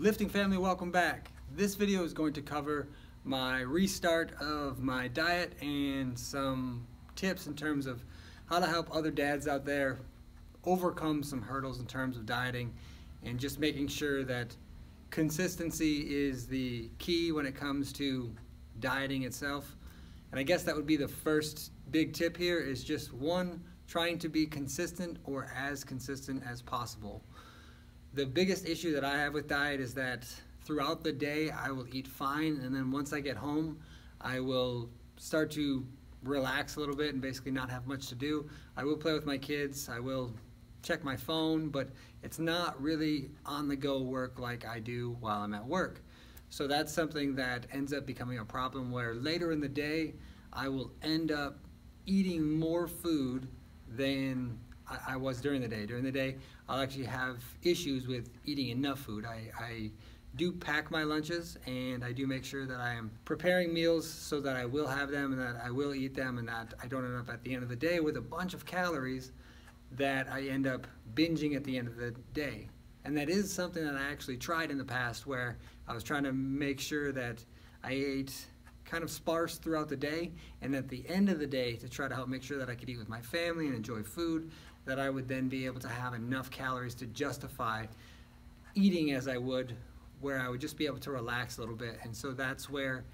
Lifting family, welcome back. This video is going to cover my restart of my diet and some tips in terms of how to help other dads out there overcome some hurdles in terms of dieting and just making sure that consistency is the key when it comes to dieting itself. And I guess that would be the first big tip here, is just one, trying to be consistent or as consistent as possible. The biggest issue that I have with diet is that throughout the day I will eat fine, and then once I get home I will start to relax a little bit and basically not have much to do. I will play with my kids, I will check my phone, but it's not really on-the-go work like I do while I'm at work. So that's something that ends up becoming a problem, where later in the day I will end up eating more food than I was during the day. During the day, I'll actually have issues with eating enough food. I do pack my lunches, and I do make sure that I am preparing meals so that I will have them and that I will eat them, and that I don't end up at the end of the day with a bunch of calories that I end up binging at the end of the day. And that is something that I actually tried in the past, where I was trying to make sure that I ate kind of sparse throughout the day, and at the end of the day, to try to help make sure that I could eat with my family and enjoy food, that I would then be able to have enough calories to justify eating as I would, where I would just be able to relax a little bit. And so that's where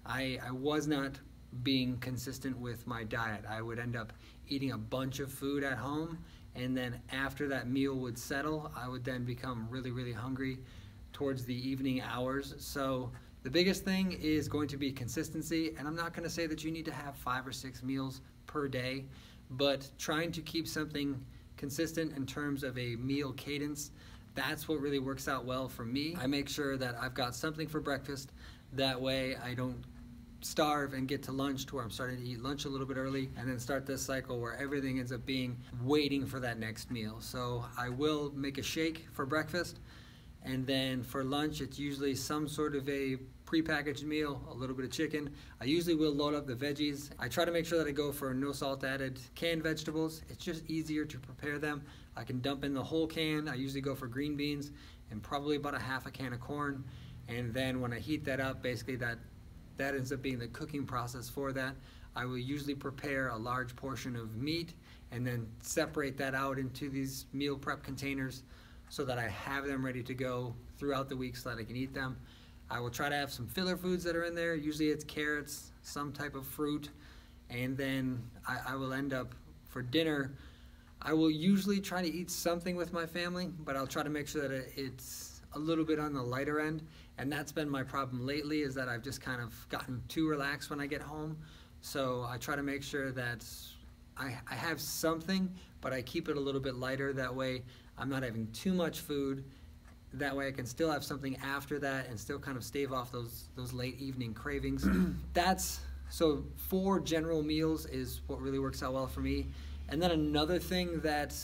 I was not being consistent with my diet. I would end up eating a bunch of food at home, and then after that meal would settle, I would then become really hungry towards the evening hours. So the biggest thing is going to be consistency, and I'm not going to say that you need to have 5 or 6 meals per day, but trying to keep something consistent in terms of a meal cadence, that's what really works out well for me. I make sure that I've got something for breakfast, that way I don't starve and get to lunch to where I'm starting to eat lunch a little bit early, and then start this cycle where everything ends up being waiting for that next meal. So I will make a shake for breakfast, and then for lunch it's usually some sort of a prepackaged meal, a little bit of chicken. I usually will load up the veggies. I try to make sure that I go for no salt added canned vegetables. It's just easier to prepare them. I can dump in the whole can. I usually go for green beans and probably about a half a can of corn, and then when I heat that up, basically that ends up being the cooking process for that. I will usually prepare a large portion of meat and then separate that out into these meal prep containers so that I have them ready to go throughout the week so that I can eat them. I will try to have some filler foods that are in there. Usually it's carrots, some type of fruit, and then I will end up for dinner. I will usually try to eat something with my family, but I'll try to make sure that it's a little bit on the lighter end. And that's been my problem lately, is that I've just kind of gotten too relaxed when I get home. So I try to make sure that I have something, but I keep it a little bit lighter. That way I'm not having too much food. That way I can still have something after that and still kind of stave off those late evening cravings. So 4 general meals is what really works out well for me. And then another thing that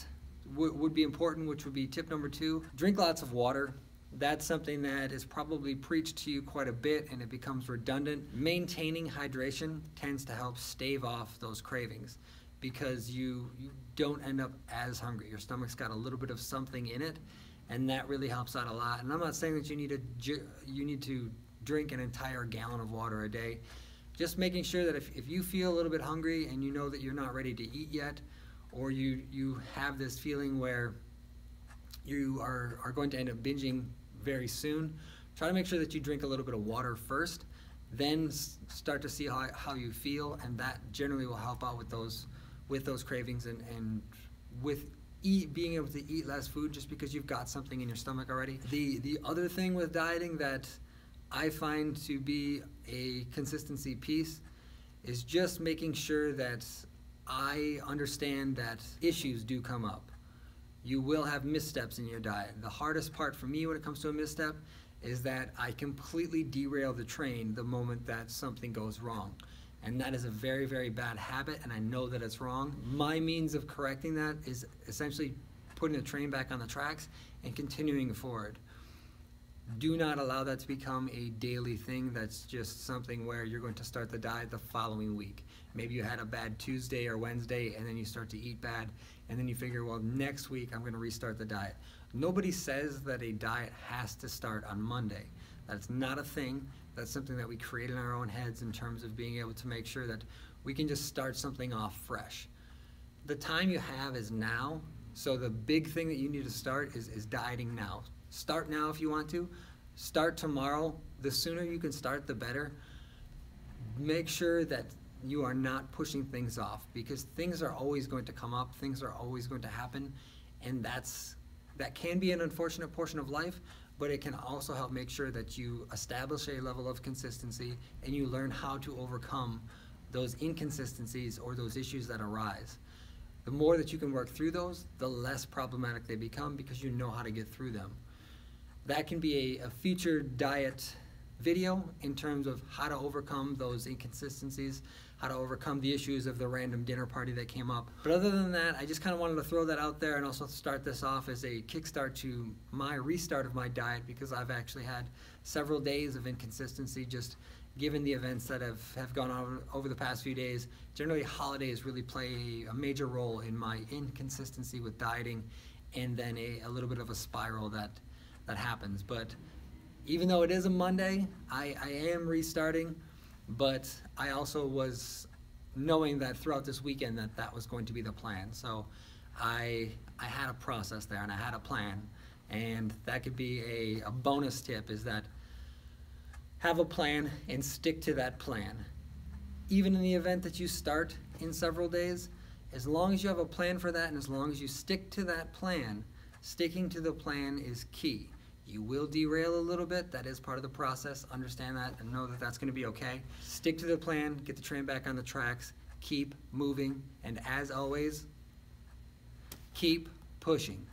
would be important, which would be tip number 2, drink lots of water. That's something that is probably preached to you quite a bit, and it becomes redundant. Maintaining hydration tends to help stave off those cravings, because you don't end up as hungry. Your stomach's got a little bit of something in it, and that really helps out a lot. And I'm not saying that you need to drink an entire gallon of water a day. Just making sure that if you feel a little bit hungry and you know that you're not ready to eat yet, or you have this feeling where you are going to end up binging very soon, try to make sure that you drink a little bit of water first, then start to see how you feel, and that generally will help out with those cravings and with being able to eat less food, just because you've got something in your stomach already. The other thing with dieting that I find to be a consistency piece is just making sure that I understand that issues do come up. You will have missteps in your diet. The hardest part for me when it comes to a misstep is that I completely derail the train the moment that something goes wrong. And that is a very bad habit, and I know that it's wrong. My means of correcting that is essentially putting the train back on the tracks and continuing forward. Do not allow that to become a daily thing. That's just something where you're going to start the diet the following week. Maybe you had a bad Tuesday or Wednesday and then you start to eat bad and then you figure, well, next week I'm going to restart the diet. Nobody says that a diet has to start on Monday. That's not a thing. That's something that we create in our own heads in terms of being able to make sure that we can just start something off fresh. The time you have is now, so the big thing that you need to start is dieting now. Start now if you want to. Start tomorrow. The sooner you can start, the better. Make sure that you are not pushing things off, because things are always going to come up, things are always going to happen, and that can be an unfortunate portion of life, but it can also help make sure that you establish a level of consistency and you learn how to overcome those inconsistencies or those issues that arise. The more that you can work through those, the less problematic they become, because you know how to get through them. That can be a featured diet video in terms of how to overcome those inconsistencies, how to overcome the issues of the random dinner party that came up. But other than that, I just kind of wanted to throw that out there and also start this off as a kickstart to my restart of my diet, because I've actually had several days of inconsistency just given the events that have gone on over the past few days. Generally, holidays really play a major role in my inconsistency with dieting, and then a little bit of a spiral that happens. But even though it is a Monday, I am restarting, but I also was knowing that throughout this weekend that was going to be the plan. So I had a process there and I had a plan, and that could be a bonus tip, is that have a plan and stick to that plan. Even in the event that you start in several days, as long as you have a plan for that and as long as you stick to that plan, sticking to the plan is key. You will derail a little bit. That is part of the process. Understand that and know that that's going to be okay. Stick to the plan, get the train back on the tracks, keep moving, and as always, keep pushing.